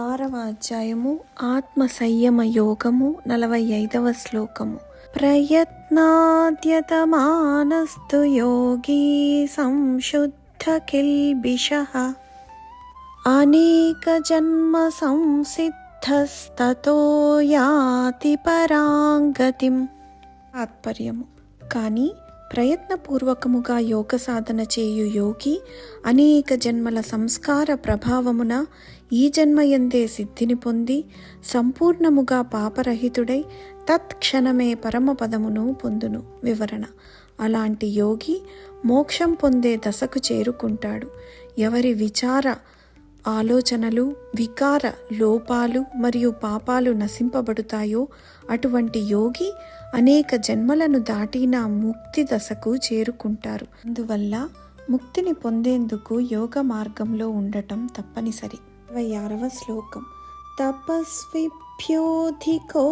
6వ అధ్యాయము ఆత్మ సంయమ యోగము 45వ శ్లోకము. ప్రయత్నాద్యతమానస్తు యోగి సంశుద్ధ కిల్బిషః అనేక జన్మ సంసిద్ధస్తతో యాతి పరాంగతిం. తాత్పర్యము. కానీ ప్రయత్నపూర్వకముగా యోగ సాధన చేయు యోగి అనేక జన్మల సంస్కార ప్రభావమున ఈ జన్మయందే సిద్ధిని పొంది సంపూర్ణముగా పాపరహితుడై తత్క్షణమే పరమపదమును పొందును. వివరణ. అలాంటి యోగి మోక్షం పొందే దశకు చేరుకుంటాడు. ఎవరి విచార ఆలోచనలు, వికార లోపాలు మరియు పాపాలు నశింపబడుతాయో అటువంటి యోగి అనేక జన్మలను దాటిన ముక్తి దశకు చేరుకుంటారు. అందువల్ల ముక్తిని పొందేందుకు యోగ మార్గంలో ఉండటం తప్పనిసరి. 26వ శ్లోకం. తపస్విభ్యోధికో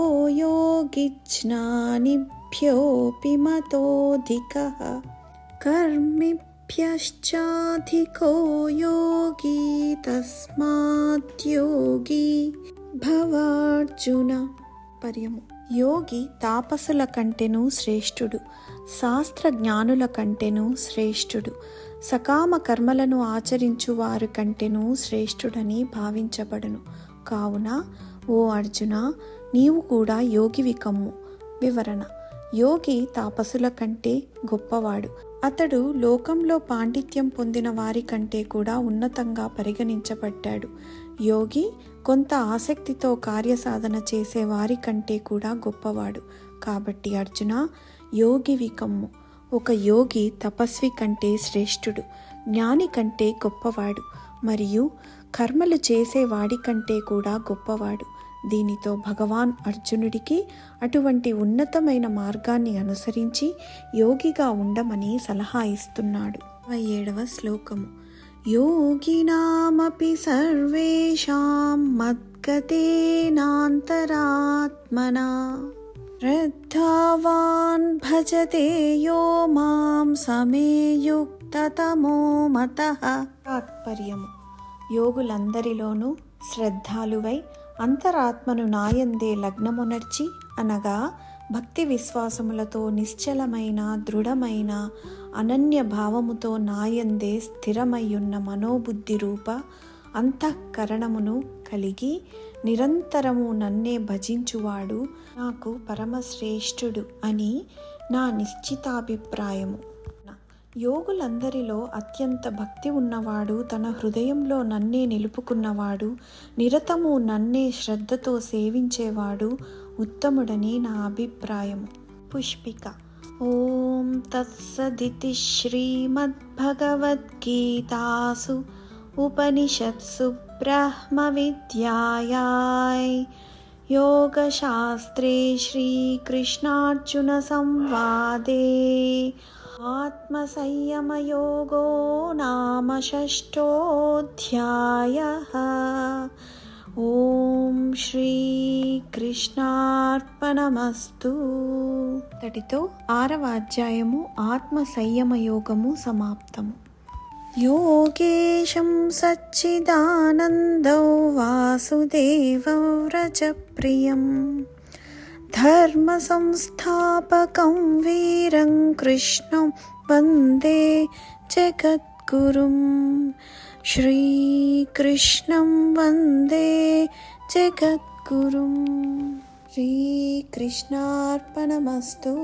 యోగి జ్ఞానిభ్యోపి మతోధికః కర్మిభ్యశ్చాధికో యోగి తస్మాద్యోగి భవార్జున. పర్యము. యోగి తాపసుల కంటెను శ్రేష్ఠుడు, శాస్త్ర జ్ఞానుల కంటెను శ్రేష్ఠుడు, సకామ కర్మలను ఆచరించు వారి కంటెను శ్రేష్ఠుడని భావించబడును. కావున ఓ అర్జున, నీవు కూడా యోగివి కమ్ము. వివరణ. యోగి తాపసుల కంటే గొప్పవాడు. అతడు లోకంలో పాండిత్యం పొందిన వారి కంటే కూడా ఉన్నతంగా పరిగణించబడ్డాడు. యోగి కొంత ఆసక్తితో కార్యసాధన చేసే వారి కంటే కూడా గొప్పవాడు. కాబట్టి అర్జున, యోగివి కమ్ము. ఒక యోగి తపస్వి కంటే శ్రేష్ఠుడు, జ్ఞాని కంటే గొప్పవాడు మరియు కర్మలు చేసేవాడి కంటే కూడా గొప్పవాడు. దీనితో భగవాన్ అర్జునుడికి అటువంటి ఉన్నతమైన మార్గాన్ని అనుసరించి యోగిగా ఉండమని సలహా ఇస్తున్నాడు. 27వ శ్లోకము. యోగినామపి సర్వేషాం మద్గతేనాంతరాత్మనా శ్రద్ధావాన్ భజతే యో మాం సమే యుక్తతమో మతః. తాత్పర్యము. యోగులందరిలోనూ శ్రద్ధాలువై అంతరాత్మను నాయందే లగ్నమునర్చి అనగా భక్తి విశ్వాసములతో నిశ్చలమైన దృఢమైన అనన్య భావముతో నాయందే స్థిరమయ్యున్న మనోబుద్ధి రూప అంతఃకరణమును కలిగి నిరంతరము నన్నే భజించువాడు నాకు పరమశ్రేష్ఠుడు అని నా నిశ్చితాభిప్రాయము. యోగులందరిలో అత్యంత భక్తి ఉన్నవాడు, తన హృదయంలో నన్నే నిలుపుకున్నవాడు, నిరతము నన్నే శ్రద్ధతో సేవించేవాడు ఉత్తముడని నా అభిప్రాయము. పుష్పిక. ఓం తత్సదితి శ్రీమద్భగవద్గీతాసు ఉపనిషత్సు బ్రహ్మ విద్యాయాం యోగశాస్త్రే శ్రీకృష్ణార్జున సంవాదే ఆత్మసంయమయోగో నామ 6థోऽధ్యాయః. ఓం శ్రీకృష్ణార్పణమస్తు. తటితో 6వ అధ్యాయము ఆత్మ సంయమ యోగము సమాప్తము. యోగేశం సచ్చిదానందో వాసుదేవం వ్రజప్రియం ధర్మ సంస్థాపకం వీరం కృష్ణం వందే జగద్గురుం. శ్రీకృష్ణం వందే జగద్గురుం. శ్రీకృష్ణార్పణమస్తు.